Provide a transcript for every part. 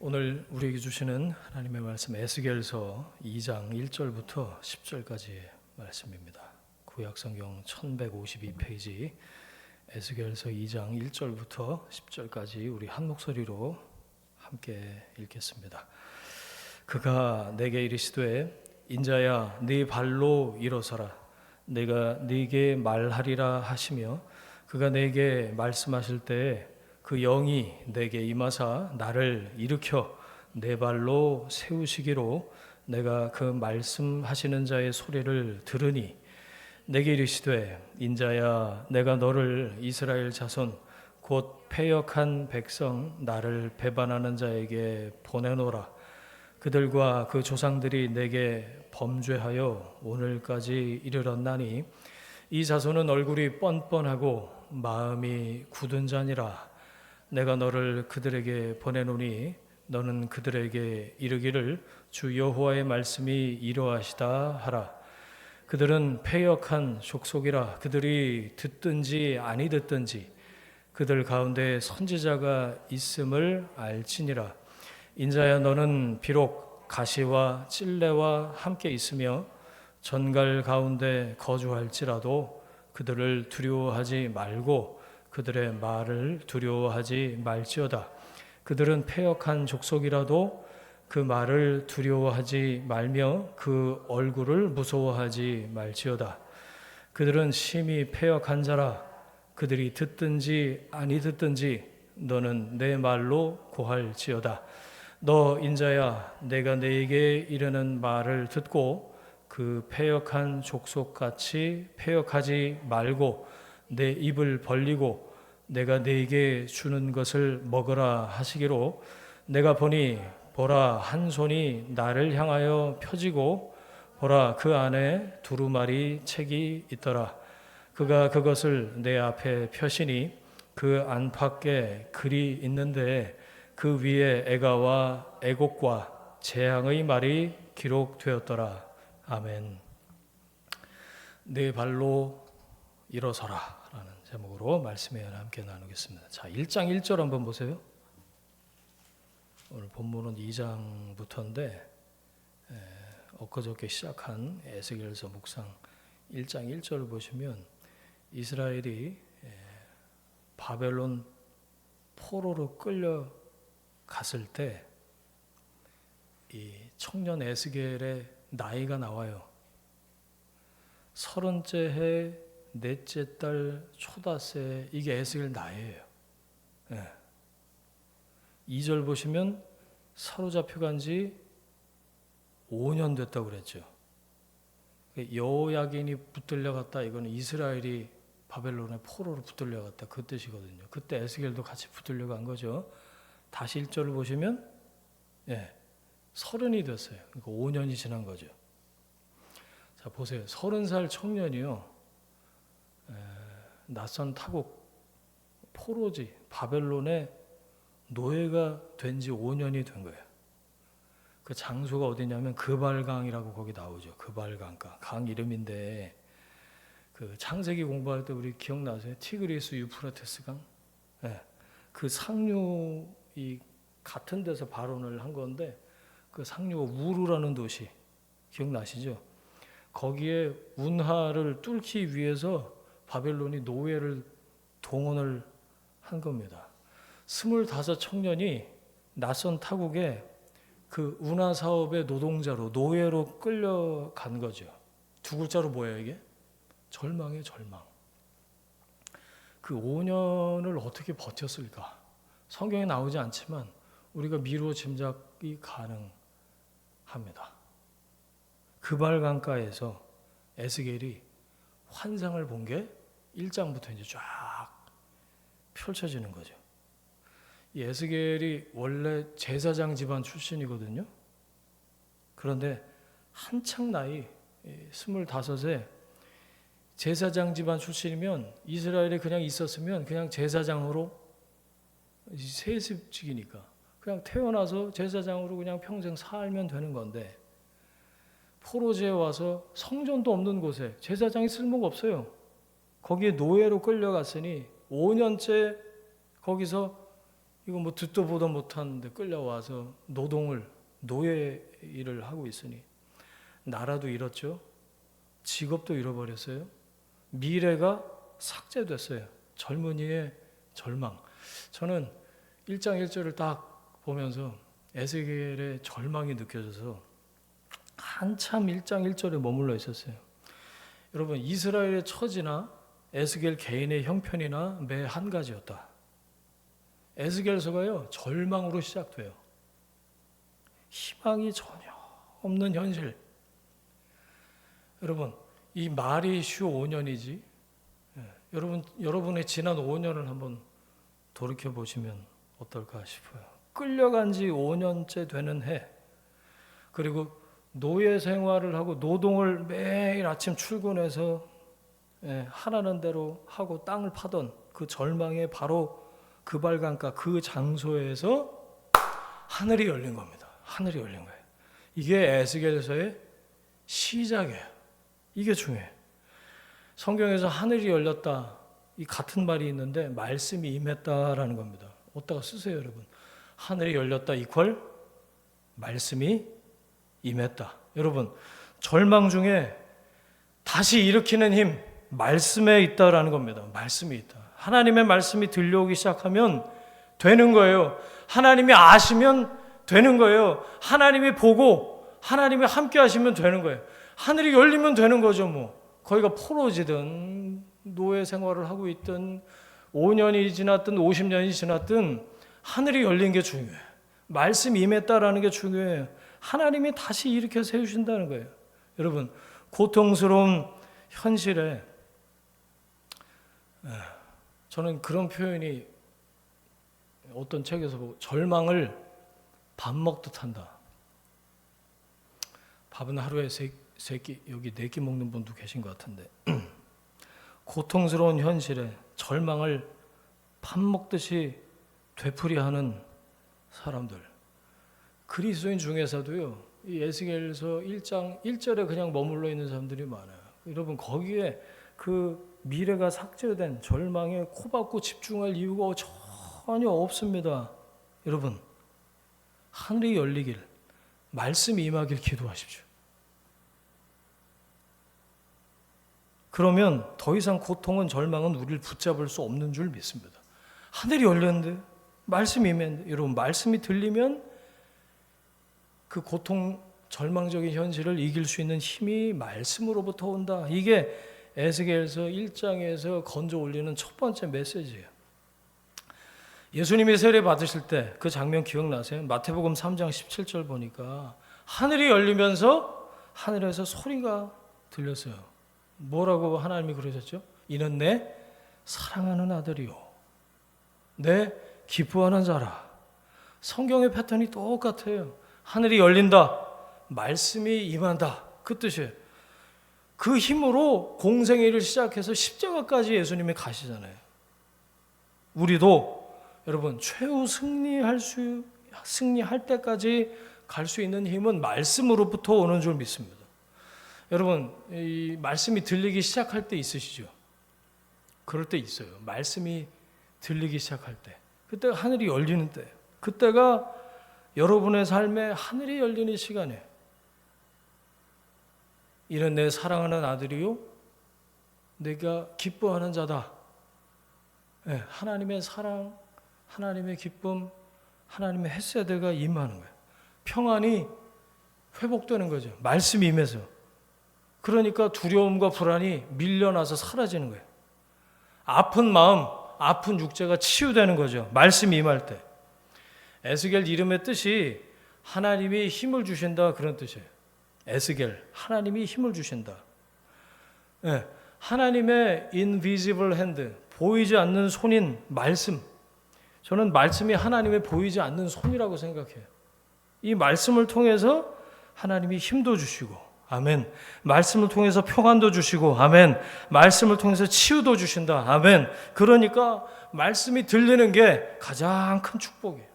오늘 우리에게 주시는 하나님의 말씀 에스겔서 2장 1절부터 10절까지의 말씀입니다. 구약성경 1152페이지 에스겔서 2장 1절부터 10절까지 우리 한 목소리로 함께 읽겠습니다. 그가 내게 이르시되 인자야 네 발로 일어서라 내가 네게 말하리라 하시며 그가 내게 말씀하실 때에 그 영이 내게 임하사 나를 일으켜 내 발로 세우시기로 내가 그 말씀하시는 자의 소리를 들으니 내게 이르시되 인자야 내가 너를 이스라엘 자손 곧 패역한 백성 나를 배반하는 자에게 보내노라. 그들과 그 조상들이 내게 범죄하여 오늘까지 이르렀나니 이 자손은 얼굴이 뻔뻔하고 마음이 굳은 자니라. 내가 너를 그들에게 보내노니 너는 그들에게 이르기를 주 여호와의 말씀이 이러하시다 하라. 그들은 패역한 족속이라. 그들이 듣든지 아니 듣든지 그들 가운데 선지자가 있음을 알지니라. 인자야 너는 비록 가시와 찔레와 함께 있으며 전갈 가운데 거주할지라도 그들을 두려워하지 말고 그들의 말을 두려워하지 말지어다. 그들은 패역한 족속이라도 그 말을 두려워하지 말며 그 얼굴을 무서워하지 말지어다. 그들은 심히 패역한 자라. 그들이 듣든지 아니 듣든지 너는 내 말로 고할지어다. 너 인자야 내가 네게 이르는 말을 듣고 그 패역한 족속같이 패역하지 말고 내 입을 벌리고 내가 네게 주는 것을 먹으라 하시기로 내가 보니 보라 한 손이 나를 향하여 펴지고 보라 그 안에 두루마리 책이 있더라. 그가 그것을 내 앞에 펴시니 그 안팎에 글이 있는데 그 위에 애가와 애곡과 재앙의 말이 기록되었더라. 아멘. 네 발로 일어서라 라는 제목으로 말씀을 함께 나누겠습니다. 자, 1장 1절 한번 보세요. 오늘 본문은 2장부터인데 엊그저께 시작한 에스겔서 묵상 1장 1절을 보시면 이스라엘이 바벨론 포로로 끌려갔을 때 이 청년 에스겔의 나이가 나와요. 30째 해 넷째 달 초다새 이게 에스겔 나이예요. 2절 보시면 사로잡혀 간 지 5년 됐다고 그랬죠. 여호야긴이 붙들려 갔다. 이거는 이스라엘이 바벨론의 포로로 붙들려 갔다. 그 뜻이거든요. 그때 에스겔도 같이 붙들려 간 거죠. 다시 1절을 보시면 30이 됐어요. 그러니까 5년이 지난 거죠. 자, 보세요. 30살 청년이요. 낯선 타국 포로지 바벨론의 노예가 된 지 5년이 된 거예요. 그 장소가 어디냐면 그발강이라고 거기 나오죠. 그발강가 강 이름인데 그 창세기 공부할 때 우리 기억나세요? 티그리스 유프라테스 강? 그 상류이 같은 데서 발원을 한 건데 그 상류가 우루라는 도시 기억나시죠? 거기에 운하를 뚫기 위해서 바벨론이 노예를 동원을 한 겁니다. 25 청년이 낯선 타국에 그 운하 사업의 노동자로 노예로 끌려간 거죠. 두 글자로 뭐예요 이게? 절망이에요, 절망. 그 5년을 어떻게 버텼을까? 성경에 나오지 않지만 우리가 미루어 짐작이 가능합니다. 그발강가에서 에스겔이 환상을 본 게 1장부터 이제 쫙 펼쳐지는 거죠. 이 에스겔이 원래 제사장 집안 출신이거든요. 그런데 한창 나이 25에 제사장 집안 출신이면 이스라엘에 그냥 있었으면 그냥 제사장으로 세습직이니까 그냥 태어나서 제사장으로 그냥 평생 살면 되는 건데 포로제에 와서 성전도 없는 곳에 제사장이 쓸모가 없어요. 거기에 노예로 끌려갔으니 5년째 거기서 이거 뭐 듣도 보도 못하는데 끌려와서 노예 일을 하고 있으니 나라도 잃었죠. 직업도 잃어버렸어요. 미래가 삭제됐어요. 젊은이의 절망. 저는 1장 1절을 딱 보면서 에스겔의 절망이 느껴져서 한참 1장 1절에 머물러 있었어요. 여러분, 이스라엘의 처지나 에스겔 개인의 형편이나 매 한 가지였다. 에스겔서가요, 절망으로 시작돼요. 희망이 전혀 없는 현실. 여러분, 이 말이 쉬 5년이지. 여러분의 지난 5년을 한번 돌이켜 보시면 어떨까 싶어요. 끌려간 지 5년째 되는 해. 그리고 노예 생활을 하고 노동을 매일 아침 출근해서 하라는 대로 하고 땅을 파던 그 절망의 바로 그 발강가 그 장소에서 하늘이 열린 겁니다. 하늘이 열린 거예요. 이게 에스겔서의 시작이에요. 이게 중요해요. 성경에서 하늘이 열렸다, 이 같은 말이 있는데 말씀이 임했다라는 겁니다. 어디다가 쓰세요, 여러분. 하늘이 열렸다 이퀄 말씀이 임했다. 여러분, 절망 중에 다시 일으키는 힘, 말씀에 있다라는 겁니다. 말씀이 있다. 하나님의 말씀이 들려오기 시작하면 되는 거예요. 하나님이 아시면 되는 거예요. 하나님이 보고 하나님이 함께 하시면 되는 거예요. 하늘이 열리면 되는 거죠. 뭐 거기가 포로지든 노예 생활을 하고 있든 5년이 지났든 50년이 지났든 하늘이 열린 게 중요해요. 말씀이 임했다라는 게 중요해요. 하나님이 다시 일으켜 세우신다는 거예요. 여러분, 고통스러운 현실에 저는 그런 표현이 어떤 책에서 보고 절망을 밥 먹듯 한다. 밥은 하루에 세 끼, 여기 4끼 먹는 분도 계신 것 같은데 고통스러운 현실에 절망을 밥 먹듯이 되풀이하는 사람들, 그리스도인 중에서도요, 이 에스겔서 1장 1절에 그냥 머물러 있는 사람들이 많아요. 여러분, 거기에 그 미래가 삭제된 절망에 코박고 집중할 이유가 전혀 없습니다. 여러분, 하늘이 열리길, 말씀이 임하길 기도하십시오. 그러면 더 이상 고통은 절망은 우리를 붙잡을 수 없는 줄 믿습니다. 하늘이 열렸는데, 말씀이 임했는데, 여러분, 말씀이 들리면 그 고통, 절망적인 현실을 이길 수 있는 힘이 말씀으로부터 온다. 이게 에스겔서 1장에서 건져 올리는 첫 번째 메시지예요. 예수님이 세례 받으실 때 그 장면 기억나세요? 마태복음 3장 17절 보니까 하늘이 열리면서 하늘에서 소리가 들렸어요. 뭐라고 하나님이 그러셨죠? 이는 내 사랑하는 아들이요, 내 기뻐하는 자라. 성경의 패턴이 똑같아요. 하늘이 열린다, 말씀이 임한다, 그 뜻이에요. 그 힘으로 공생의 일을 시작해서 십자가까지 예수님이 가시잖아요. 우리도 여러분 최후 승리할 때까지 갈 수 있는 힘은 말씀으로부터 오는 줄 믿습니다. 여러분, 이 말씀이 들리기 시작할 때 있으시죠? 그럴 때 있어요. 말씀이 들리기 시작할 때, 그때 하늘이 열리는 때, 그때가 여러분의 삶에 하늘이 열리는 시간이에요. 이는 내 사랑하는 아들이요, 내가 기뻐하는 자다. 네, 하나님의 사랑, 하나님의 기쁨, 하나님의 헤세드가 임하는 거예요. 평안이 회복되는 거죠. 말씀이 임해서. 그러니까 두려움과 불안이 밀려나서 사라지는 거예요. 아픈 마음, 아픈 육체가 치유되는 거죠. 말씀이 임할 때. 에스겔 이름의 뜻이 하나님이 힘을 주신다, 그런 뜻이에요. 에스겔, 하나님이 힘을 주신다. 네, 하나님의 invisible hand, 보이지 않는 손인 말씀. 저는 말씀이 하나님의 보이지 않는 손이라고 생각해요. 이 말씀을 통해서 하나님이 힘도 주시고, 아멘. 말씀을 통해서 평안도 주시고, 아멘. 말씀을 통해서 치유도 주신다, 아멘. 그러니까 말씀이 들리는 게 가장 큰 축복이에요.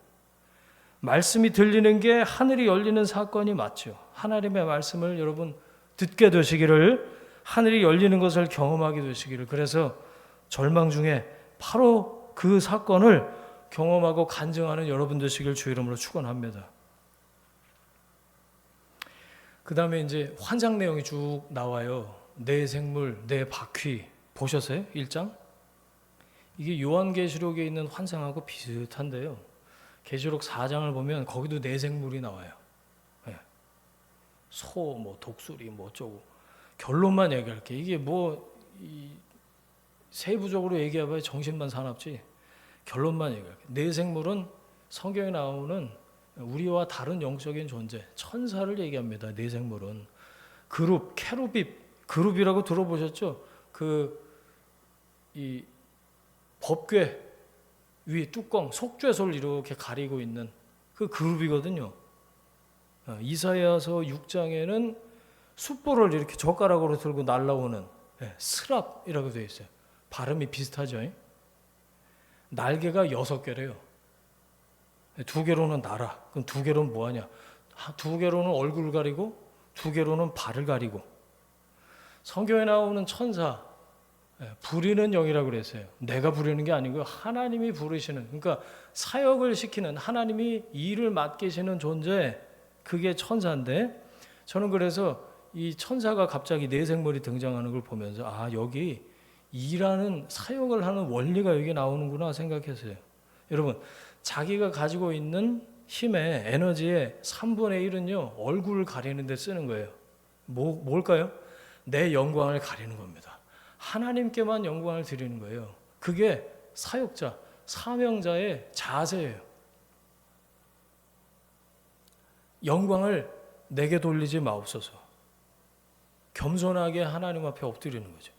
말씀이 들리는 게 하늘이 열리는 사건이 맞죠. 하나님의 말씀을 여러분 듣게 되시기를, 하늘이 열리는 것을 경험하게 되시기를. 그래서 절망 중에 바로 그 사건을 경험하고 간증하는 여러분 되시길 주 이름으로 축원합니다. 그 다음에 이제 환상 내용이 쭉 나와요. 내 생물, 내 바퀴 보셨어요? 1장? 이게 요한계시록에 있는 환상하고 비슷한데요. 계시록 4장을 보면 거기도 내 생물이 나와요. 네. 소, 뭐 독수리, 뭐 어쩌고. 결론만 얘기할게. 이게 세부적으로 얘기해봐야 정신만 사납지. 결론만 얘기할게. 내 생물은 성경에 나오는 우리와 다른 영적인 존재, 천사를 얘기합니다. 내 생물은 그룹, 캐루빕, 그룹이라고 들어보셨죠? 이 법궤 위 뚜껑, 속죄소를 이렇게 가리고 있는 그 그룹이거든요. 이사야서 6장에는 숯불을 이렇게 젓가락으로 들고 날아오는 스랍이라고 되어 있어요. 발음이 비슷하죠? 날개가 6개래요. 2개로는 날아. 그럼 2개로는 뭐하냐? 2개로는 얼굴 가리고 2개로는 발을 가리고. 성경에 나오는 천사, 부리는 영이라고 그랬어요. 내가 부리는 게 아니고요. 하나님이 부르시는, 그러니까 사역을 시키는, 하나님이 일을 맡기시는 존재, 그게 천사인데, 저는 그래서 이 천사가 갑자기 내 생물이 등장하는 걸 보면서 여기 일하는, 사역을 하는 원리가 여기 나오는구나 생각했어요. 여러분, 자기가 가지고 있는 힘의 에너지의 3분의 1은요 얼굴을 가리는 데 쓰는 거예요. 뭘까요? 내 영광을 가리는 겁니다. 하나님께만 영광을 드리는 거예요. 그게 사역자, 사명자의 자세예요. 영광을 내게 돌리지 마옵소서. 겸손하게 하나님 앞에 엎드리는 거죠.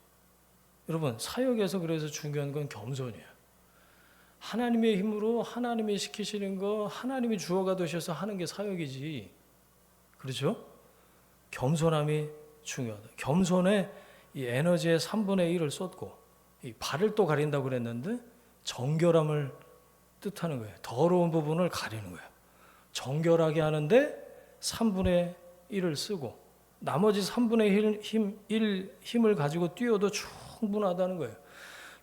여러분, 사역에서 그래서 중요한 건 겸손이에요. 하나님의 힘으로 하나님이 시키시는 거 하나님이 주어가 되셔서 하는 게 사역이지. 그렇죠? 겸손함이 중요하다. 겸손에 이 에너지의 3분의 1을 쏟고, 이 발을 또 가린다고 그랬는데 정결함을 뜻하는 거예요. 더러운 부분을 가리는 거예요. 정결하게 하는데 3분의 1을 쓰고 나머지 3분의 1 힘을 가지고 뛰어도 충분하다는 거예요.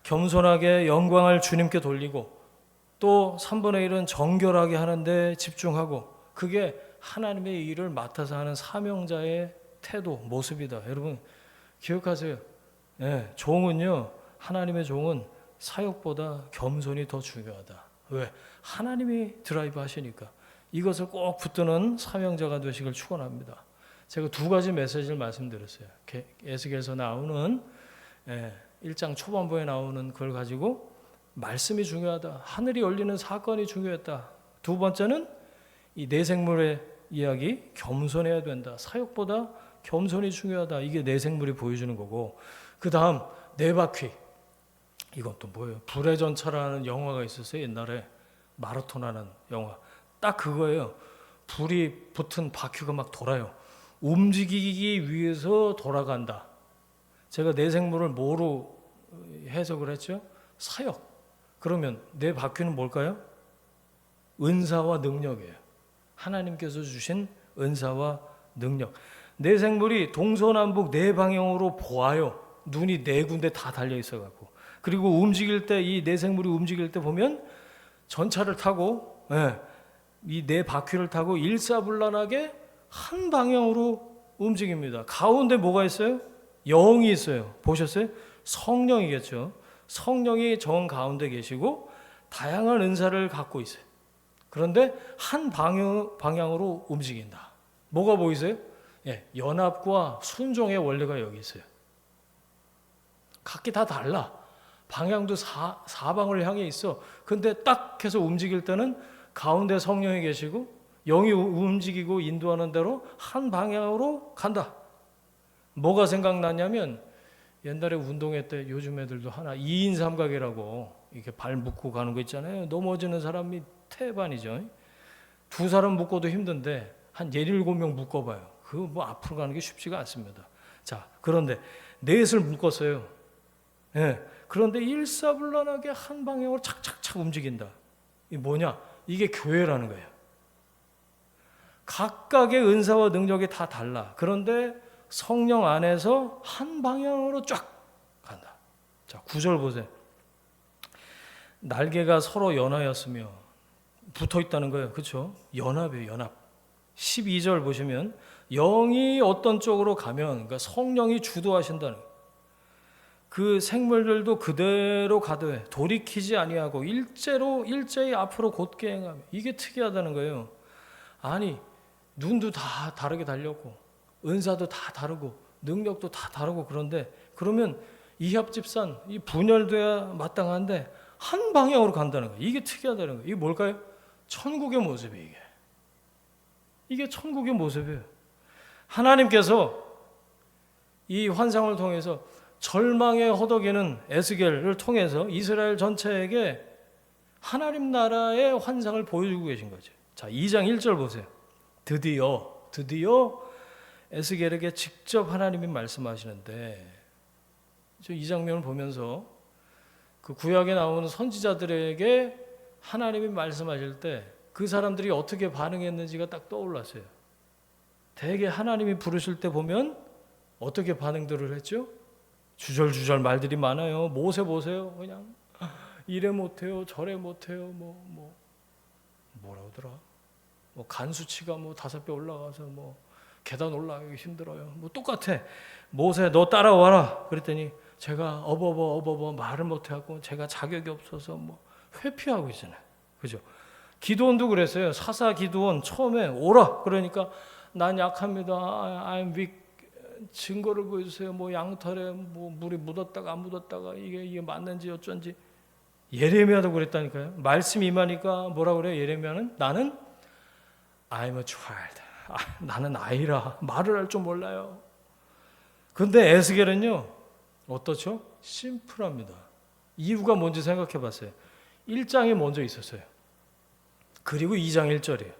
겸손하게 영광을 주님께 돌리고 또 3분의 1은 정결하게 하는데 집중하고, 그게 하나님의 일을 맡아서 하는 사명자의 태도, 모습이다. 여러분 기억하세요. 종은요, 하나님의 종은 사역보다 겸손이 더 중요하다. 왜? 하나님이 드라이브 하시니까. 이것을 꼭 붙드는 사명자가 되시길 축원합니다. 제가 2가지 메시지를 말씀드렸어요. 에스겔에서 나오는 1장 초반부에 나오는 그걸 가지고 말씀이 중요하다. 하늘이 열리는 사건이 중요했다. 2번째는 이 내 생물의 이야기, 겸손해야 된다. 사역보다 겸손이 중요하다. 이게 내 생물이 보여주는 거고, 그 다음 네 바퀴. 이건 또 뭐예요? 불의 전차라는 영화가 있었어요. 옛날에 마라톤하는 영화. 딱 그거예요. 불이 붙은 바퀴가 막 돌아요. 움직이기 위해서 돌아간다. 제가 내 생물을 뭐로 해석을 했죠? 사역. 그러면 내 바퀴는 뭘까요? 은사와 능력이에요. 하나님께서 주신 은사와 능력. 내 생물이 동서남북 네 방향으로 보아요. 눈이 네 군데 다 달려 있어갖고. 그리고 움직일 때, 이 내 생물이 움직일 때 보면 전차를 타고, 이 네 바퀴를 타고 일사불란하게 한 방향으로 움직입니다. 가운데 뭐가 있어요? 영이 있어요. 보셨어요? 성령이겠죠. 성령이 정 가운데 계시고 다양한 은사를 갖고 있어요. 그런데 한 방향으로 움직인다. 뭐가 보이세요? 연합과 순종의 원리가 여기 있어요. 각기 다 달라. 방향도 사방을 향해 있어. 근데 딱 해서 움직일 때는 가운데 성령이 계시고 영이 움직이고 인도하는 대로 한 방향으로 간다. 뭐가 생각나냐면 옛날에 운동회 때 요즘 애들도 하나 2인 삼각이라고 이렇게 발 묶고 가는 거 있잖아요. 넘어지는 사람이 태반이죠. 2사람 묶어도 힘든데 한 17명 묶어봐요. 그거 뭐 앞으로 가는 게 쉽지가 않습니다. 자, 그런데 넷을 묶었어요. 그런데 일사불란하게 한 방향으로 착착착 움직인다. 이게 뭐냐? 이게 교회라는 거예요. 각각의 은사와 능력이 다 달라. 그런데 성령 안에서 한 방향으로 쫙 간다. 자, 9절 보세요. 날개가 서로 연하였으며 붙어 있다는 거예요. 그렇죠? 연합이에요. 연합. 12절 보시면 영이 어떤 쪽으로 가면 그러니까 성령이 주도하신다는 거예요. 그 생물들도 그대로 가되 돌이키지 아니하고 일제히 앞으로 곧게 행하며. 이게 특이하다는 거예요. 아니 눈도 다 다르게 달렸고 은사도 다 다르고 능력도 다 다르고 그런데 그러면 이합 집산 이 분열돼야 마땅한데 한 방향으로 간다는 거예요. 이게 특이하다는 거예요. 이게 뭘까요? 천국의 모습이에요. 이게 천국의 모습이에요. 하나님께서 이 환상을 통해서 절망의 허덕이는 에스겔을 통해서 이스라엘 전체에게 하나님 나라의 환상을 보여주고 계신 거죠. 자, 2장 1절 보세요. 드디어 에스겔에게 직접 하나님이 말씀하시는데 이 장면을 보면서 그 구약에 나오는 선지자들에게 하나님이 말씀하실 때 그 사람들이 어떻게 반응했는지가 딱 떠올랐어요. 대개 하나님이 부르실 때 보면 어떻게 반응들을 했죠? 주절주절 말들이 많아요. 모세 보세요. 그냥 이래 못해요, 저래 못해요. 뭐라 하더라? 뭐 간수치가 5배 올라가서 계단 올라가기 힘들어요. 똑같아. 모세 너 따라와라. 그랬더니 제가 어버버 말을 못해갖고 제가 자격이 없어서 회피하고 있잖아요. 그죠? 기드온도 그랬어요. 사사 기드온 처음에 오라. 그러니까 난 약합니다. I'm weak. 증거를 보여주세요. 양털에 물이 묻었다가 안 묻었다가 이게 맞는지 어쩐지. 예레미야도 그랬다니까요. 말씀이 임하니까 뭐라 그래요? 예레미야는 나는 I'm a child. 나는 아이라 말을 할 줄 몰라요. 근데 에스겔은요 어떻죠? 심플합니다. 이유가 뭔지 생각해 봤어요. 1장에 먼저 있었어요. 그리고 2장 1절이에요.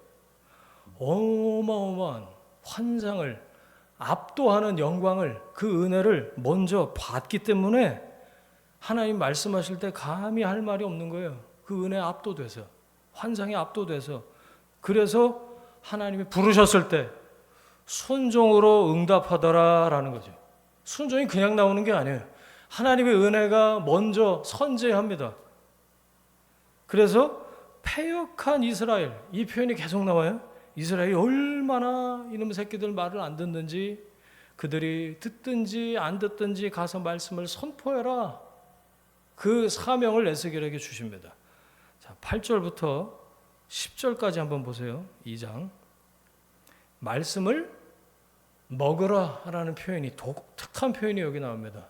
어마어마한 환상을 압도하는 영광을 그 은혜를 먼저 봤기 때문에 하나님 말씀하실 때 감히 할 말이 없는 거예요. 그 은혜에 압도돼서 환상에 압도돼서 그래서 하나님이 부르셨을 때 순종으로 응답하더라라는 거죠. 순종이 그냥 나오는 게 아니에요. 하나님의 은혜가 먼저 선제합니다. 그래서 패역한 이스라엘 이 표현이 계속 나와요. 이스라엘이 얼마나 이놈 새끼들 말을 안 듣는지 그들이 듣든지 안 듣든지 가서 말씀을 선포해라. 그 사명을 에스겔에게 주십니다. 자, 8절부터 10절까지 한번 보세요. 2장. 말씀을 먹으라라는 표현이 독특한 표현이 여기 나옵니다.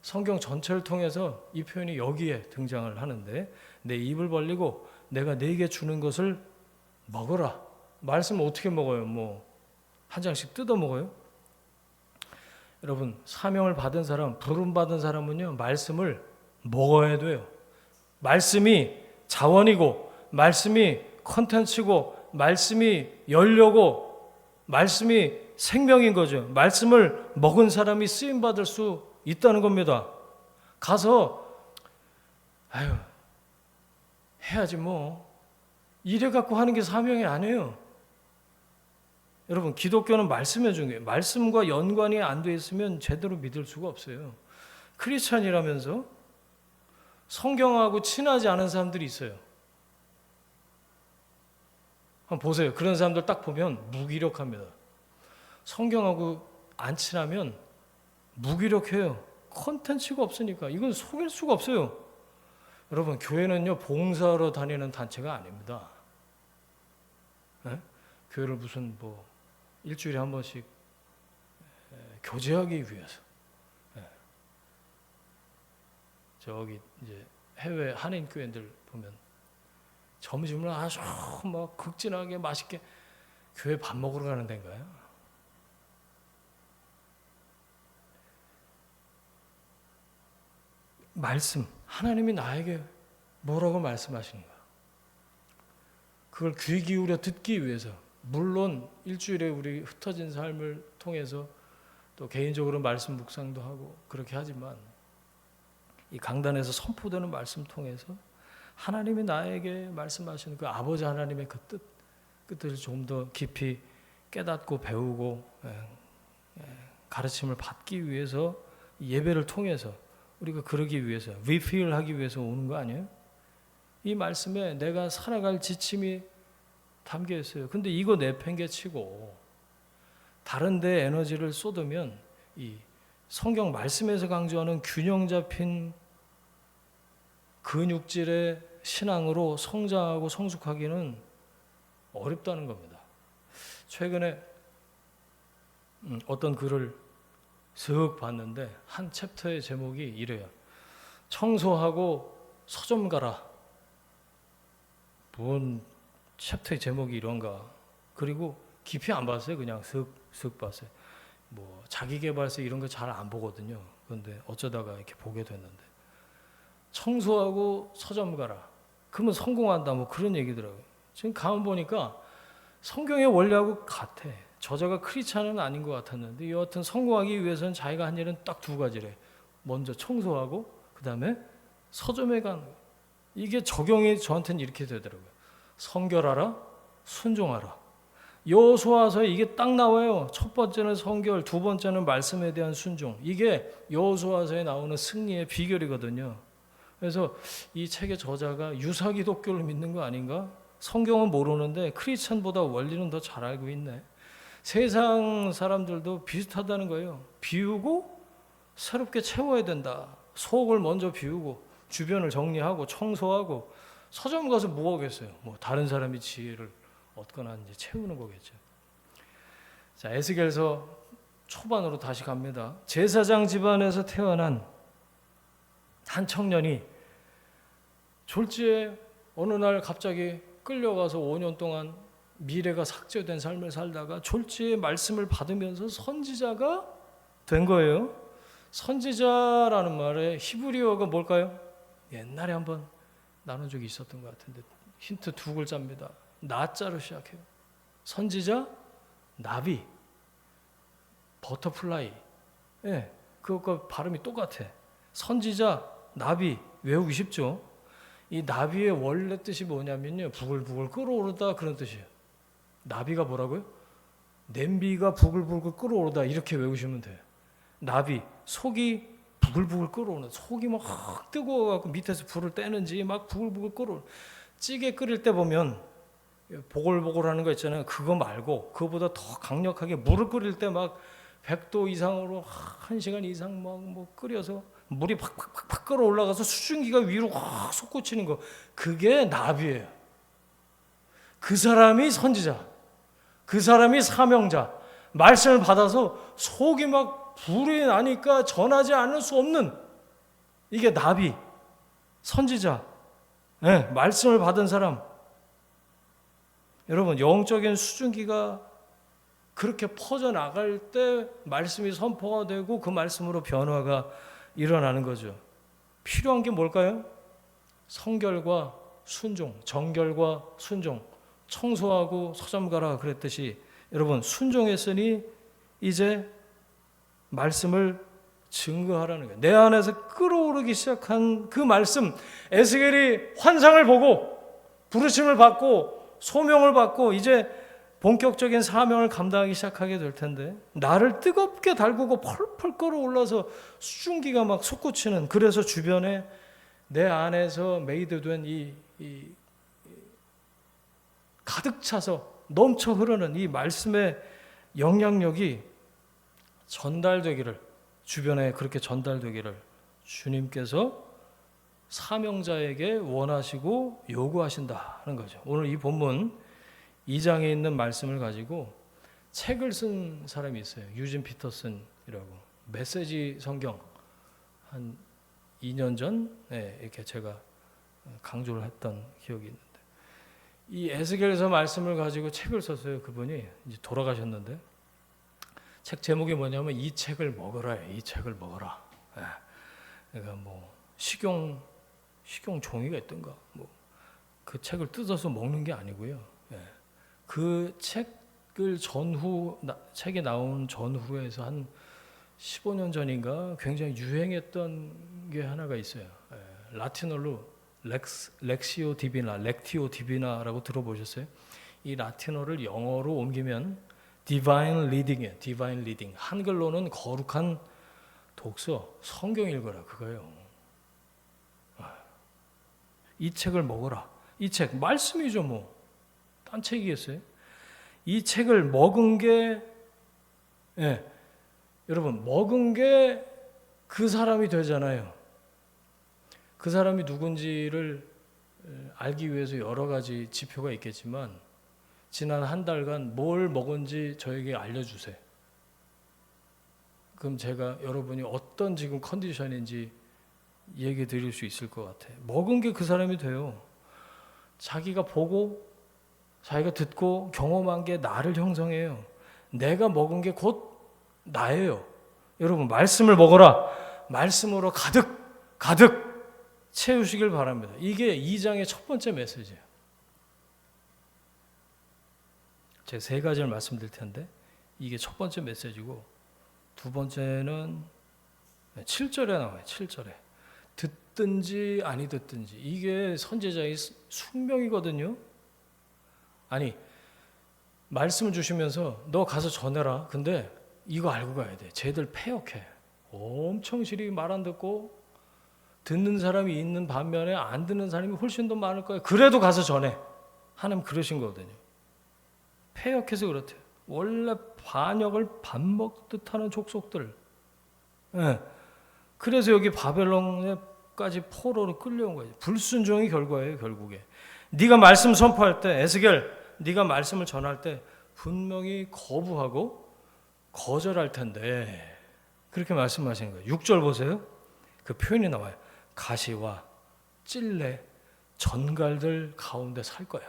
성경 전체를 통해서 이 표현이 여기에 등장을 하는데 내 입을 벌리고 내가 네게 주는 것을 먹어라. 말씀 어떻게 먹어요? 한 장씩 뜯어 먹어요? 여러분 사명을 받은 사람, 부름 받은 사람은요 말씀을 먹어야 돼요. 말씀이 자원이고 말씀이 컨텐츠고 말씀이 연료고 말씀이 생명인 거죠. 말씀을 먹은 사람이 쓰임 받을 수 있다는 겁니다. 가서 해야지 이래 갖고 하는 게 사명이 아니에요. 여러분 기독교는 말씀에 중요해요. 말씀과 연관이 안 돼 있으면 제대로 믿을 수가 없어요. 크리스찬이라면서 성경하고 친하지 않은 사람들이 있어요. 한번 보세요. 그런 사람들 딱 보면 무기력합니다. 성경하고 안 친하면 무기력해요. 콘텐츠가 없으니까. 이건 속일 수가 없어요. 여러분 교회는요 봉사로 다니는 단체가 아닙니다. 네? 교회를 무슨 일주일에 한 번씩 교제하기 위해서 저기 이제 해외 한인 교회들 보면 점심을 아주 극진하게 맛있게 교회 밥 먹으러 가는 데인가요? 말씀, 하나님이 나에게 뭐라고 말씀하시는가? 그걸 귀 기울여 듣기 위해서 물론 일주일에 우리 흩어진 삶을 통해서 또 개인적으로 말씀 묵상도 하고 그렇게 하지만 이 강단에서 선포되는 말씀 통해서 하나님이 나에게 말씀하시는 그 아버지 하나님의 그 뜻을 좀 더 깊이 깨닫고 배우고 가르침을 받기 위해서 예배를 통해서 우리가 그러기 위해서 리필하기 위해서 오는 거 아니에요? 이 말씀에 내가 살아갈 지침이 담겨 있어요. 근데 이거 내팽개치고 다른 데 에너지를 쏟으면 이 성경 말씀에서 강조하는 균형 잡힌 근육질의 신앙으로 성장하고 성숙하기는 어렵다는 겁니다. 최근에 어떤 글을 슥 봤는데 한 챕터의 제목이 이래요. 청소하고 서점 가라. 뭔 챕터의 제목이 이런가. 그리고 깊이 안 봤어요. 그냥 슥 봤어요. 뭐 자기계발서 이런 거 잘 안 보거든요. 그런데 어쩌다가 이렇게 보게 됐는데 청소하고 서점 가라. 그러면 성공한다. 뭐 그런 얘기더라고요. 지금 가만 보니까 성경의 원리하고 같아. 저자가 크리스찬은 아닌 것 같았는데 여하튼 성공하기 위해서는 자기가 한 일은 딱 두 가지래. 먼저 청소하고 그 다음에 서점에 가는 거예요. 이게 적용이 저한테는 이렇게 되더라고요. 성결하라, 순종하라. 여호수아서에 이게 딱 나와요. 첫 번째는 성결, 두 번째는 말씀에 대한 순종. 이게 여호수아서에 나오는 승리의 비결이거든요. 그래서 이 책의 저자가 유사 기독교를 믿는 거 아닌가? 성경은 모르는데 크리스찬보다 원리는 더 잘 알고 있네. 세상 사람들도 비슷하다는 거예요. 비우고 새롭게 채워야 된다. 속을 먼저 비우고 주변을 정리하고 청소하고 서점 가서 뭐 하겠어요? 뭐 다른 사람이 지혜를 얻거나 이제 채우는 거겠죠. 자, 에스겔서 초반으로 다시 갑니다. 제사장 집안에서 태어난 한 청년이 졸지에 어느 날 갑자기 끌려가서 5년 동안 미래가 삭제된 삶을 살다가 졸지에 말씀을 받으면서 선지자가 된 거예요. 선지자라는 말의 히브리어가 뭘까요? 옛날에 한번 나눈 적이 있었던 것 같은데 힌트 두 글자입니다. 나자로 시작해요. 선지자, 나비, 버터플라이. 예, 그것과 발음이 똑같아. 선지자, 나비 외우기 쉽죠? 이 나비의 원래 뜻이 뭐냐면요, 부글부글 끓어오르다 그런 뜻이에요. 나비가 뭐라고요? 냄비가 부글부글 끓어오르다 이렇게 외우시면 돼요. 나비, 속이 부글부글 끓어오는, 속이 막 뜨거워갖고 밑에서 불을 떼는지 막 부글부글 끓어오는. 찌개 끓일 때 보면 보글보글하는 거 있잖아요. 그거 말고 그거보다 더 강력하게 물을 끓일 때 막 100도 이상으로 1시간 이상 막 뭐 끓여서 물이 팍팍팍 끓어올라가서 수증기가 위로 확 솟구치는 거, 그게 나비예요. 그 사람이 선지자, 그 사람이 사명자, 말씀을 받아서 속이 막 불이 나니까 전하지 않을 수 없는, 이게 나비, 선지자, 네, 말씀을 받은 사람. 여러분, 영적인 수증기가 그렇게 퍼져나갈 때 말씀이 선포가 되고 그 말씀으로 변화가 일어나는 거죠. 필요한 게 뭘까요? 성결과 순종, 정결과 순종. 청소하고 서점 가라 그랬듯이 여러분, 순종했으니 이제 말씀을 증거하라는 거예요. 내 안에서 끓어오르기 시작한 그 말씀, 에스겔이 환상을 보고 부르심을 받고 소명을 받고 이제 본격적인 사명을 감당하기 시작하게 될 텐데, 나를 뜨겁게 달구고 펄펄 끓어올라서 수증기가 막 솟구치는, 그래서 주변에 내 안에서 메이드된 이 가득 차서 넘쳐 흐르는 이 말씀의 영향력이 전달되기를, 주변에 그렇게 전달되기를 주님께서 사명자에게 원하시고 요구하신다는 거죠. 오늘 이 본문 2장에 있는 말씀을 가지고 책을 쓴 사람이 있어요. 유진 피터슨이라고. 메시지 성경 한 2년 전에 이렇게 제가 강조를 했던 기억이 있는데, 이 에스겔서 말씀을 가지고 책을 썼어요. 그분이 이제 돌아가셨는데, 책 제목이 뭐냐면 이 책을 먹어라. 이 책을 먹어라. 그러니까 뭐 식용 종이가 있던가, 뭐 그 책을 뜯어서 먹는 게 아니고요. 그 책을 책이 나온 전후에서 한 15년 전인가 굉장히 유행했던 게 하나가 있어요. 라틴어로 렉시오 디비나라고 들어보셨어요? 이 라틴어를 영어로 옮기면 디바인 리딩이에요. 디바인 리딩. 한글로는 거룩한 독서, 성경 읽어라 그거예요. 이 책을 먹어라. 이 책 말씀이죠 뭐. 딴 책이겠어요? 이 책을 먹은 게 여러분 먹은 게 그 사람이 되잖아요. 그 사람이 누군지를 알기 위해서 여러 가지 지표가 있겠지만 지난 한 달간 뭘 먹은지 저에게 알려주세요. 그럼 제가 여러분이 어떤 지금 컨디션인지 얘기 드릴 수 있을 것 같아요. 먹은 게 그 사람이 돼요. 자기가 보고 자기가 듣고 경험한 게 나를 형성해요. 내가 먹은 게 곧 나예요. 여러분 말씀을 먹어라. 말씀으로 가득 채우시길 바랍니다. 이게 2장의 첫 번째 메시지예요. 제가 3가지를 말씀드릴 텐데 이게 첫 번째 메시지고 두 번째는 7절에 나와요. 7절에 듣든지 아니 듣든지 이게 선지자의 숙명이거든요. 아니 말씀을 주시면서 너 가서 전해라. 근데 이거 알고 가야 돼. 쟤들 패역해. 엄청 시리 말 안 듣고 듣는 사람이 있는 반면에 안 듣는 사람이 훨씬 더 많을 거예요. 그래도 가서 전해. 하나님 그러신 거거든요. 패역해서 그렇대요. 원래 반역을 밥 먹듯 하는 족속들. 그래서 여기 바벨론에까지 포로로 끌려온 거예요. 불순종이 결과예요. 결국에 네가 말씀 선포할 때 에스겔 네가 말씀을 전할 때 분명히 거부하고 거절할 텐데 그렇게 말씀하시는 거예요. 6절 보세요. 그 표현이 나와요. 가시와 찔레 전갈들 가운데 살 거야.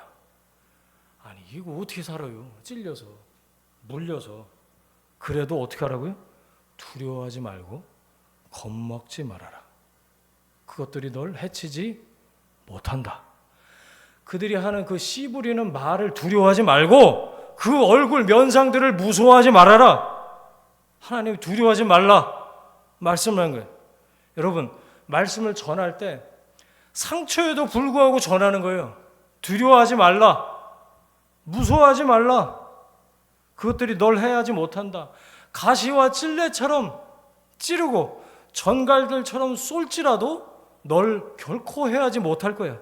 아니 이거 어떻게 살아요? 찔려서 물려서. 그래도 어떻게 하라고요? 두려워하지 말고 겁먹지 말아라. 그것들이 널 해치지 못한다. 그들이 하는 그 씨 부리는 말을 두려워하지 말고 그 얼굴 면상들을 무서워하지 말아라. 하나님이 두려워하지 말라 말씀을 한 거예요. 여러분 말씀을 전할 때 상처에도 불구하고 전하는 거예요. 두려워하지 말라. 무서워하지 말라. 그것들이 널 해하지 못한다. 가시와 찔레처럼 찌르고 전갈들처럼 쏠지라도 널 결코 해하지 못할 거야.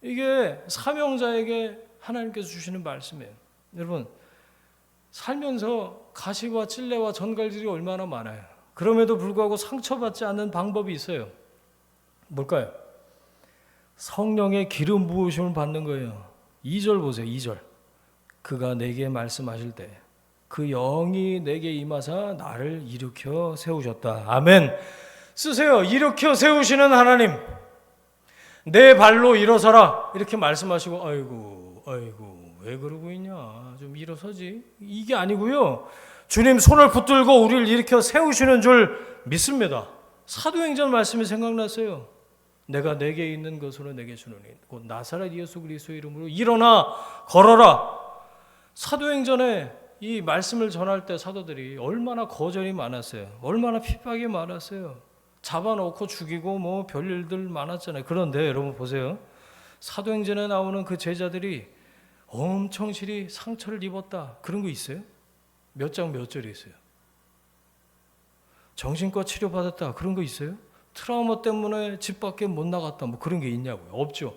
이게 사명자에게 하나님께서 주시는 말씀이에요. 여러분 살면서 가시와 찔레와 전갈들이 얼마나 많아요. 그럼에도 불구하고 상처받지 않는 방법이 있어요. 뭘까요? 성령의 기름 부으심을 받는 거예요. 2절 보세요. 2절. 그가 내게 말씀하실 때 그 영이 내게 임하사 나를 일으켜 세우셨다. 아멘. 쓰세요. 일으켜 세우시는 하나님. 내 발로 일어서라. 이렇게 말씀하시고 아이고 왜 그러고 있냐. 좀 일어서지. 이게 아니고요. 주님 손을 붙들고 우리를 일으켜 세우시는 줄 믿습니다. 사도행전 말씀이 생각났어요. 내가 내게 있는 것으로 내게 주노니 곧 나사렛 예수 그리스도의 이름으로 일어나 걸어라. 사도행전에 이 말씀을 전할 때 사도들이 얼마나 거절이 많았어요. 얼마나 핍박이 많았어요. 잡아놓고 죽이고 뭐 별일들 많았잖아요. 그런데 여러분 보세요. 사도행전에 나오는 그 제자들이 엄청 실히 상처를 입었다. 그런 거 있어요? 몇 장 몇 절이 있어요? 정신과 치료받았다. 그런 거 있어요? 트라우마 때문에 집 밖에 못 나갔다. 뭐 그런 게 있냐고요? 없죠.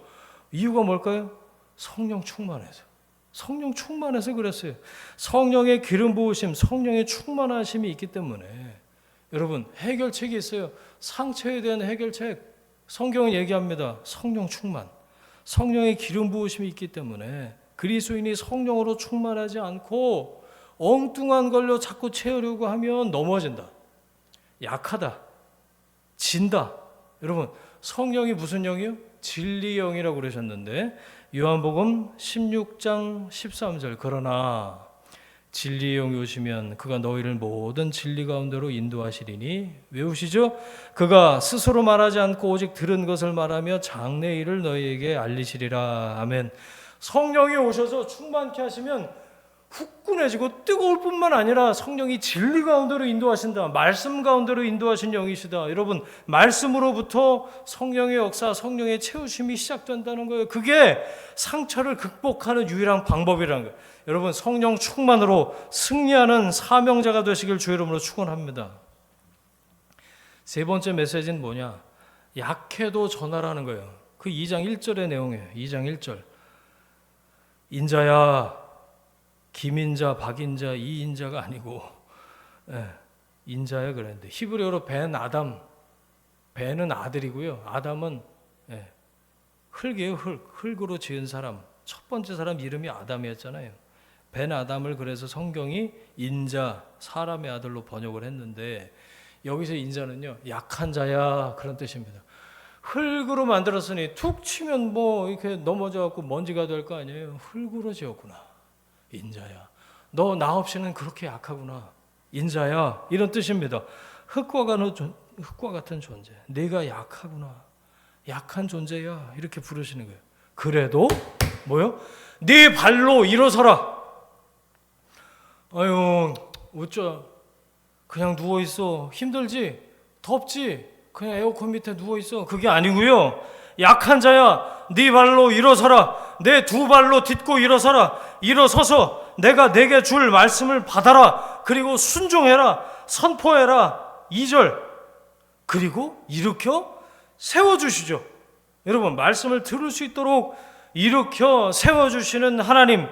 이유가 뭘까요? 성령 충만해서. 성령 충만해서 그랬어요. 성령의 기름 부으심, 성령의 충만하심이 있기 때문에 여러분 해결책이 있어요. 상처에 대한 해결책 성경은 얘기합니다. 성령 충만, 성령의 기름 부으심이 있기 때문에 그리스도인이 성령으로 충만하지 않고 엉뚱한 걸로 자꾸 채우려고 하면 넘어진다. 약하다. 진다. 여러분 성령이 무슨 영이요? 진리의 영이라고 그러셨는데 요한복음 16장 13절 그러나 진리의 영이 오시면 그가 너희를 모든 진리 가운데로 인도하시리니 외우시죠? 그가 스스로 말하지 않고 오직 들은 것을 말하며 장래 일을 너희에게 알리시리라. 아멘. 성령이 오셔서 충만케 하시면 후끈해지고 뜨거울 뿐만 아니라 성령이 진리 가운데로 인도하신다. 말씀 가운데로 인도하신 영이시다. 여러분 말씀으로부터 성령의 역사, 성령의 채우심이 시작된다는 거예요. 그게 상처를 극복하는 유일한 방법이라는 거예요. 여러분 성령 충만으로 승리하는 사명자가 되시길 주의 이름으로 축원합니다. 세 번째 메시지는 뭐냐? 약해도 전하라는 거예요. 그 2장 1절의 내용이에요. 2장 1절. 인자야, 김인자, 박인자, 이인자가 아니고 인자야 그랬는데 히브리어로 벤 아담, 벤은 아들이고요. 아담은 흙이에요. 흙으로 지은 사람. 첫 번째 사람 이름이 아담이었잖아요. 벤 아담을 그래서 성경이 인자, 사람의 아들로 번역을 했는데 여기서 인자는요, 약한 자야 그런 뜻입니다. 흙으로 만들었으니 툭 치면 뭐 이렇게 넘어져 갖고 먼지가 될 거 아니에요. 흙으로 지었구나. 인자야. 너 나 없이는 그렇게 약하구나. 인자야. 이런 뜻입니다. 흙과 같은 존재. 내가 약하구나. 약한 존재야. 이렇게 부르시는 거예요. 그래도 뭐요? 네 발로 일어서라. 아유, 어쩌 그냥 누워 있어. 힘들지? 덥지? 그냥 에어컨 밑에 누워 있어. 그게 아니고요. 약한 자야, 네 발로 일어서라. 내 두 발로 딛고 일어서라. 일어서서 내가 내게 줄 말씀을 받아라. 그리고 순종해라. 선포해라. 2절. 그리고 일으켜 세워주시죠. 여러분, 말씀을 들을 수 있도록 일으켜 세워주시는 하나님.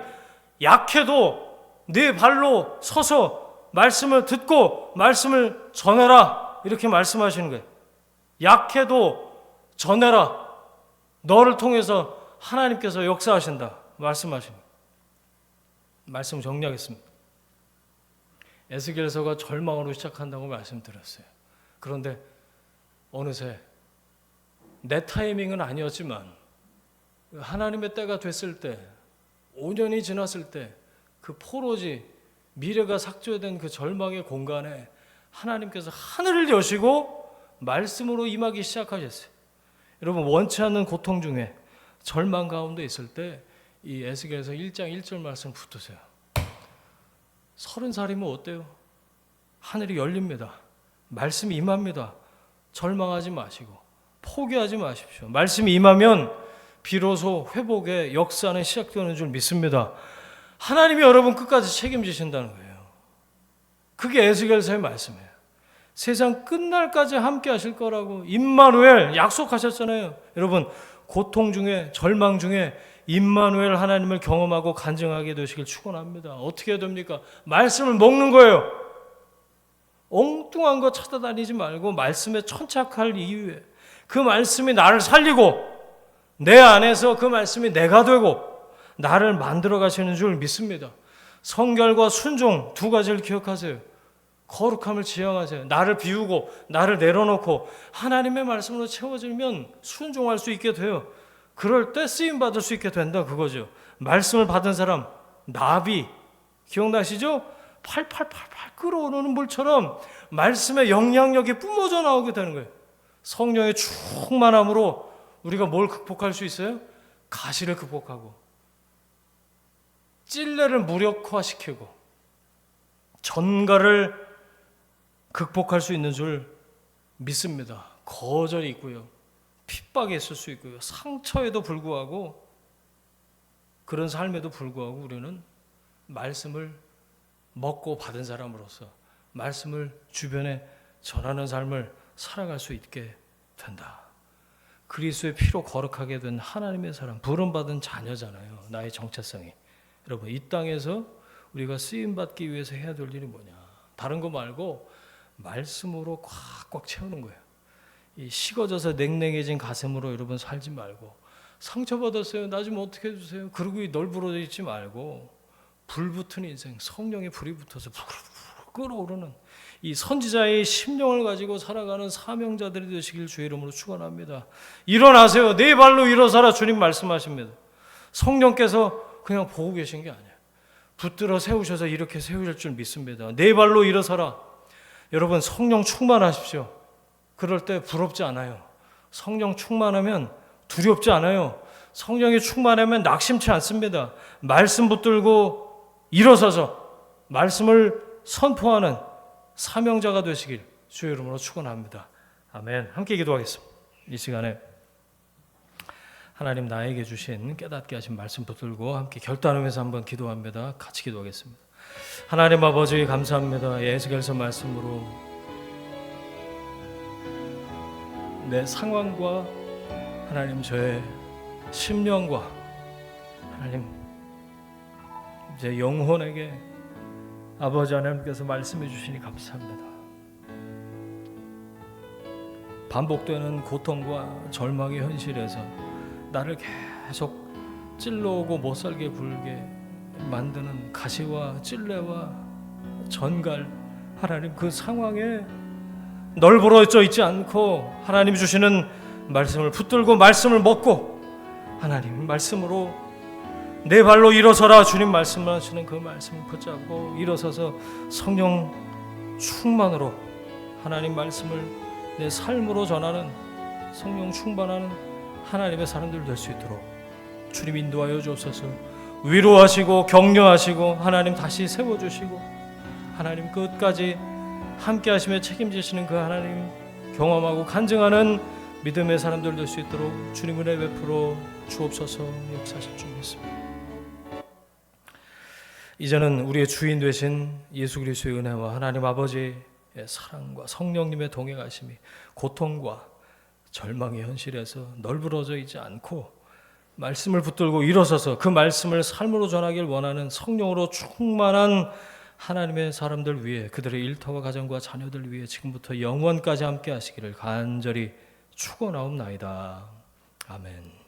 약해도 네 발로 서서 말씀을 듣고 말씀을 전해라. 이렇게 말씀하시는 거예요. 약해도 전해라. 너를 통해서 하나님께서 역사하신다. 말씀하십니다. 말씀 정리하겠습니다. 에스겔서가 절망으로 시작한다고 말씀드렸어요. 그런데 어느새 내 타이밍은 아니었지만 하나님의 때가 됐을 때, 5년이 지났을 때 그 포로지, 미래가 삭제된 그 절망의 공간에 하나님께서 하늘을 여시고 말씀으로 임하기 시작하셨어요. 여러분, 원치 않는 고통 중에 절망 가운데 있을 때 이 에스겔서 1장 1절 말씀 붙으세요. 30살이면 어때요? 하늘이 열립니다. 말씀이 임합니다. 절망하지 마시고 포기하지 마십시오. 말씀이 임하면 비로소 회복의 역사는 시작되는 줄 믿습니다. 하나님이 여러분 끝까지 책임지신다는 거예요. 그게 에스겔서의 말씀이에요. 세상 끝날까지 함께 하실 거라고 임마누엘 약속하셨잖아요. 여러분, 고통 중에, 절망 중에 임마누엘 하나님을 경험하고 간증하게 되시길 축원합니다. 어떻게 해야 됩니까? 말씀을 먹는 거예요. 엉뚱한 거 찾아다니지 말고 말씀에 천착할 이유에 그 말씀이 나를 살리고 내 안에서 그 말씀이 내가 되고 나를 만들어 가시는 줄 믿습니다. 성결과 순종 두 가지를 기억하세요. 거룩함을 지향하세요. 나를 비우고 나를 내려놓고 하나님의 말씀으로 채워지면 순종할 수 있게 돼요. 그럴 때 쓰임 받을 수 있게 된다, 그거죠. 말씀을 받은 사람, 나비 기억나시죠? 팔팔팔팔 끓어오르는 물처럼 말씀의 영향력이 뿜어져 나오게 되는 거예요. 성령의 충만함으로 우리가 뭘 극복할 수 있어요? 가시를 극복하고 찔레를 무력화시키고 전가를 극복할 수 있는 줄 믿습니다. 거절이 있고요. 핍박이 있을 수 있고요. 상처에도 불구하고 그런 삶에도 불구하고 우리는 말씀을 먹고 받은 사람으로서 말씀을 주변에 전하는 삶을 살아갈 수 있게 된다. 그리스도의 피로 거룩하게 된 하나님의 사람, 부름받은 자녀잖아요. 나의 정체성이. 여러분, 이 땅에서 우리가 쓰임받기 위해서 해야 될 일이 뭐냐? 다른 거 말고 말씀으로 꽉꽉 채우는 거예요. 이 식어져서 냉랭해진 가슴으로 여러분 살지 말고, 상처받았어요, 나 좀 어떻게 해주세요, 그러고 널브러져 있지 말고 불붙은 인생, 성령의 불이 붙어서 끓어오르는 이 선지자의 심령을 가지고 살아가는 사명자들이 되시길 주의 이름으로 축원합니다. 일어나세요. 네 발로 일어서라. 주님 말씀하십니다. 성령께서 그냥 보고 계신 게 아니에요. 붙들어 세우셔서 이렇게 세우실 줄 믿습니다. 네 발로 일어서라. 여러분, 성령 충만하십시오. 그럴 때 부럽지 않아요. 성령 충만하면 두렵지 않아요. 성령이 충만하면 낙심치 않습니다. 말씀 붙들고 일어서서 말씀을 선포하는 사명자가 되시길 주의 이름으로 축원합니다. 아멘. 함께 기도하겠습니다. 이 시간에 하나님 나에게 주신 깨닫게 하신 말씀 붙들고 함께 결단하면서 한번 기도합니다. 같이 기도하겠습니다. 하나님 아버지 감사합니다. 에스겔서 말씀으로 내 상황과 하나님 저의 심령과 하나님 제 영혼에게 아버지 하나님께서 말씀해 주시니 감사합니다. 반복되는 고통과 절망의 현실에서 나를 계속 찔러오고 못살게 굴게 만드는 가시와 찔레와 전갈, 하나님 그 상황에 널브러져 있지 않고 하나님 주시는 말씀을 붙들고 말씀을 먹고 하나님 말씀으로 내 발로 일어서라, 주님 말씀하시는 그 말씀을 붙잡고 일어서서 성령 충만으로 하나님 말씀을 내 삶으로 전하는 성령 충만하는 하나님의 사람들 될 수 있도록 주님 인도하여 주옵소서. 위로하시고 격려하시고 하나님 다시 세워주시고 하나님 끝까지 함께 하시며 책임지시는 그 하나님 경험하고 간증하는 믿음의 사람들 될 수 있도록 주님 은혜 베풀어 주옵소서. 역사하실 줄 믿습니다. 이제는 우리의 주인 되신 예수 그리스도의 은혜와 하나님 아버지의 사랑과 성령님의 동행하심이 고통과 절망의 현실에서 널브러져 있지 않고 말씀을 붙들고 일어서서 그 말씀을 삶으로 전하길 원하는 성령으로 충만한 하나님의 사람들 위해 그들의 일터와 가정과 자녀들 위해 지금부터 영원까지 함께 하시기를 간절히 축원하옵나이다. 아멘.